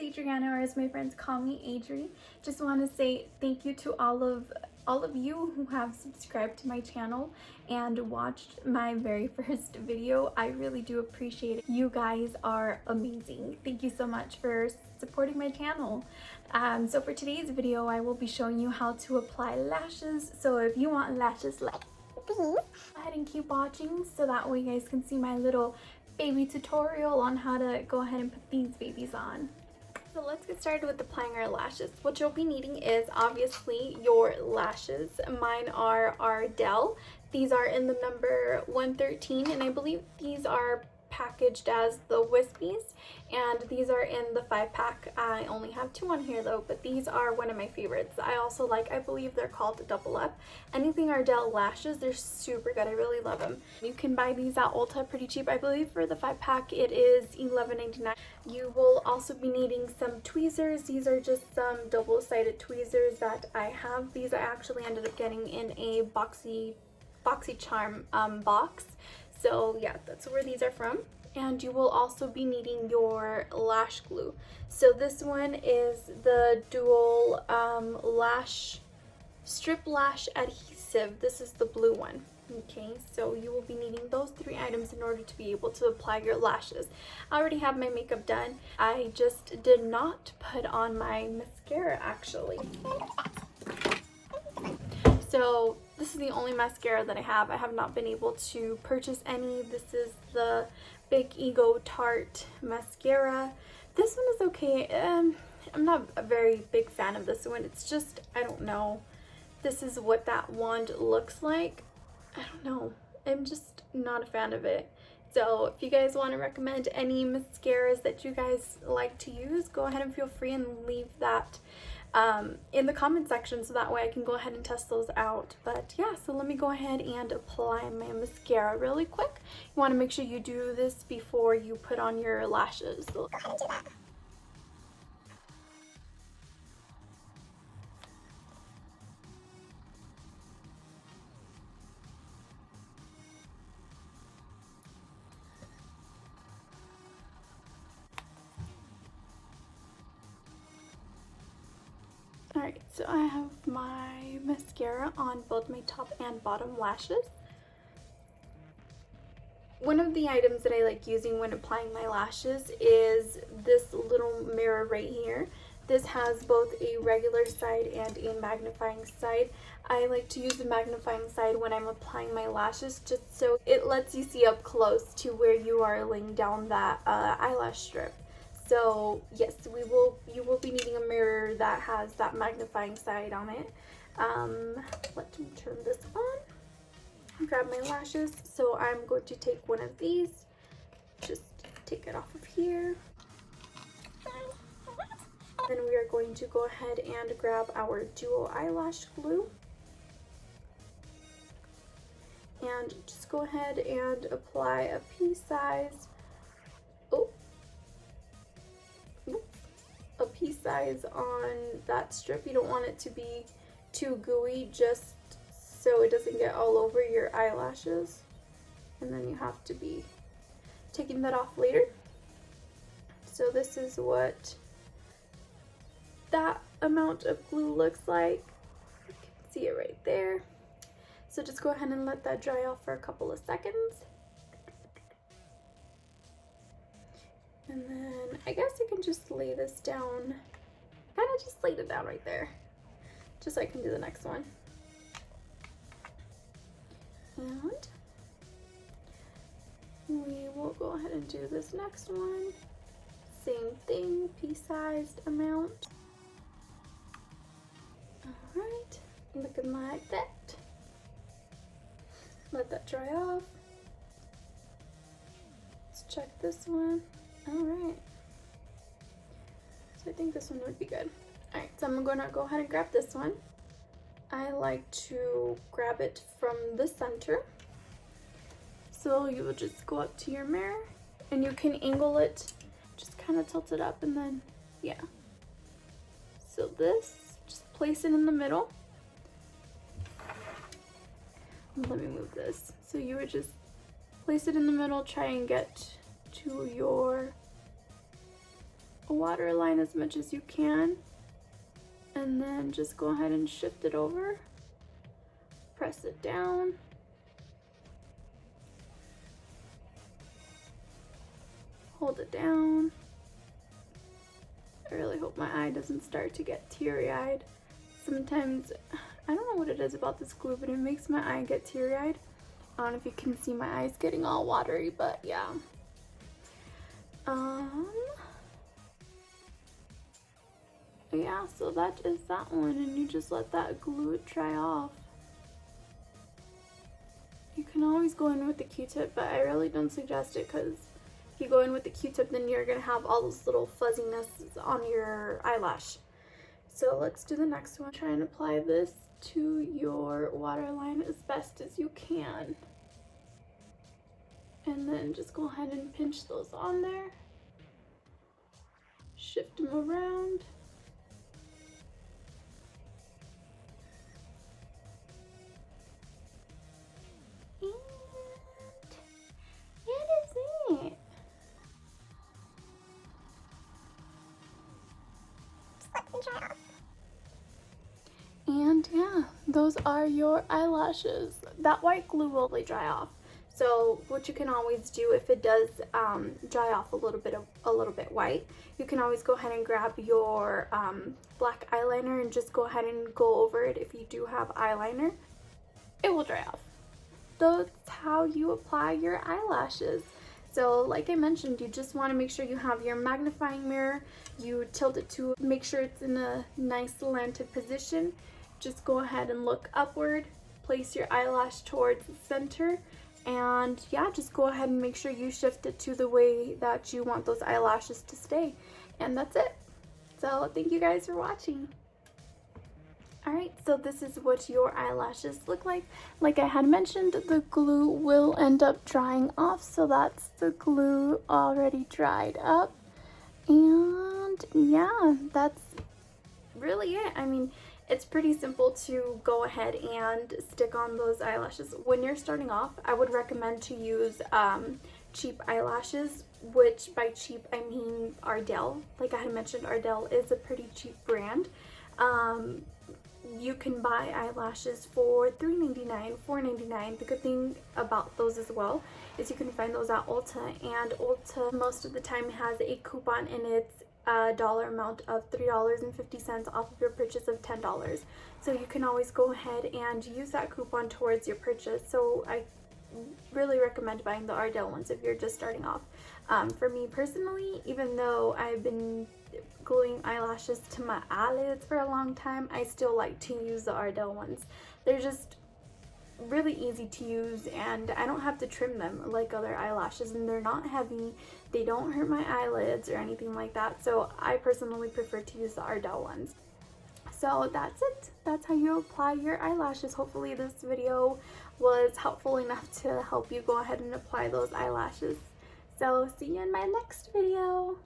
Adriana, or as my friends call me, Adri. Just want to say thank you to all of you who have subscribed to my channel and watched my very first video. I really do appreciate it. You guys are amazing. Thank you so much for supporting my channel. So for today's video, I will be showing you how to apply lashes. So if you want lashes like these, go ahead and keep watching so that way you guys can see my little baby tutorial on how to go ahead and put these babies on. So let's get started with applying our lashes. What you'll be needing is obviously your lashes. Mine are Ardell. These are in the number 113, and I believe these are packaged as the Wispies, and these are in the 5-pack. I only have 2 on here though, but these are one of my favorites. I also like, I believe they're called Double Up. Anything Ardell lashes, they're super good. I really love them. You can buy these at Ulta pretty cheap. I believe for the 5-pack it is $11.99. You will also be needing some tweezers. These are just some double-sided tweezers that I have. These I actually ended up getting in a BoxyCharm box. So yeah, that's where these are from. And you will also be needing your lash glue. So this one is the dual strip lash adhesive. This is the blue one. Okay, so you will be needing those 3 items in order to be able to apply your lashes. I already have my makeup done. I just did not put on my mascara actually. So this is the only mascara that I have. I have not been able to purchase any. This is the Big Ego Tarte mascara. This one is okay. I'm not a very big fan of this one. It's just, I don't know. This is what that wand looks like. I don't know. I'm just not a fan of it. So if you guys want to recommend any mascaras that you guys like to use, go ahead and feel free and leave that in the comment section so that way I can go ahead and test those out. But yeah, so let me go ahead and apply my mascara really quick. You want to make sure you do this before you put on your lashes. So go ahead and do that. Alright, so I have my mascara on both my top and bottom lashes. One of the items that I like using when applying my lashes is this little mirror right here. This has both a regular side and a magnifying side. I like to use the magnifying side when I'm applying my lashes just so it lets you see up close to where you are laying down that eyelash strip. So yes, you will be needing a mirror that has that magnifying side on it. Let me turn this on. Grab my lashes. So I'm going to take one of these. Just take it off of here. Then we are going to go ahead and grab our dual eyelash glue. And just go ahead and apply a pea size. A pea size on that strip. You don't want it to be too gooey, just so it doesn't get all over your eyelashes. And then you have to be taking that off later. So this is what that amount of glue looks like. You can see it right there. So just go ahead and let that dry off for a couple of seconds. And then I guess I can just lay this down. Kind of just laid it down right there, just so I can do the next one. And we will go ahead and do this next one. Same thing, pea-sized amount. Alright, looking like that. Let that dry off. Let's check this one. Alright. So I think this one would be good. Alright, so I'm going to go ahead and grab this one. I like to grab it from the center. So you will just go up to your mirror and you can angle it, just kind of tilt it up, and then, yeah. So this, just place it in the middle. Let me move this. So you would just place it in the middle, try and get to your waterline as much as you can, and then just go ahead and shift it over, press it down, hold it down. I really hope my eye doesn't start to get teary-eyed. Sometimes, I don't know what it is about this glue, but it makes my eye get teary-eyed. I don't know if you can see my eyes getting all watery, but yeah. Yeah, so that is that one, and you just let that glue dry off. You can always go in with the Q-tip, but I really don't suggest it, because if you go in with the Q-tip, then you're gonna have all those little fuzziness on your eyelash. So let's do the next one. Try and apply this to your waterline as best as you can. And then just go ahead and pinch those on there. Shift them around. And that is it. Just let them dry off. And yeah, those are your eyelashes. That white glue will dry off. So what you can always do, if it does dry off a little bit white, you can always go ahead and grab your black eyeliner and just go ahead and go over it. If you do have eyeliner, it will dry off. That's how you apply your eyelashes. So like I mentioned, you just want to make sure you have your magnifying mirror. You tilt it to make sure it's in a nice slanted position. Just go ahead and look upward, place your eyelash towards the center, and yeah, just go ahead and make sure you shift it to the way that you want those eyelashes to stay. And that's it. So thank you guys for watching. Alright, so this is what your eyelashes look like. Like I had mentioned, the glue will end up drying off, so that's the glue already dried up. And yeah, that's really it. I mean, it's pretty simple to go ahead and stick on those eyelashes. When you're starting off, I would recommend to use cheap eyelashes, which by cheap I mean Ardell. Like I had mentioned, Ardell is a pretty cheap brand. You can buy eyelashes for $3.99, $4.99. The good thing about those as well is you can find those at Ulta, and Ulta most of the time has a coupon in its dollar amount of $3.50 off of your purchase of $10. So you can always go ahead and use that coupon towards your purchase. So I really recommend buying the Ardell ones if you're just starting off. For me personally, even though I've been gluing eyelashes to my eyelids for a long time, I still like to use the Ardell ones. They're just really easy to use, and I don't have to trim them like other eyelashes, and they're not heavy. They don't hurt my eyelids or anything like that, so I personally prefer to use the Ardell ones. So that's it. That's how you apply your eyelashes. Hopefully this video was helpful enough to help you go ahead and apply those eyelashes. So see you in my next video.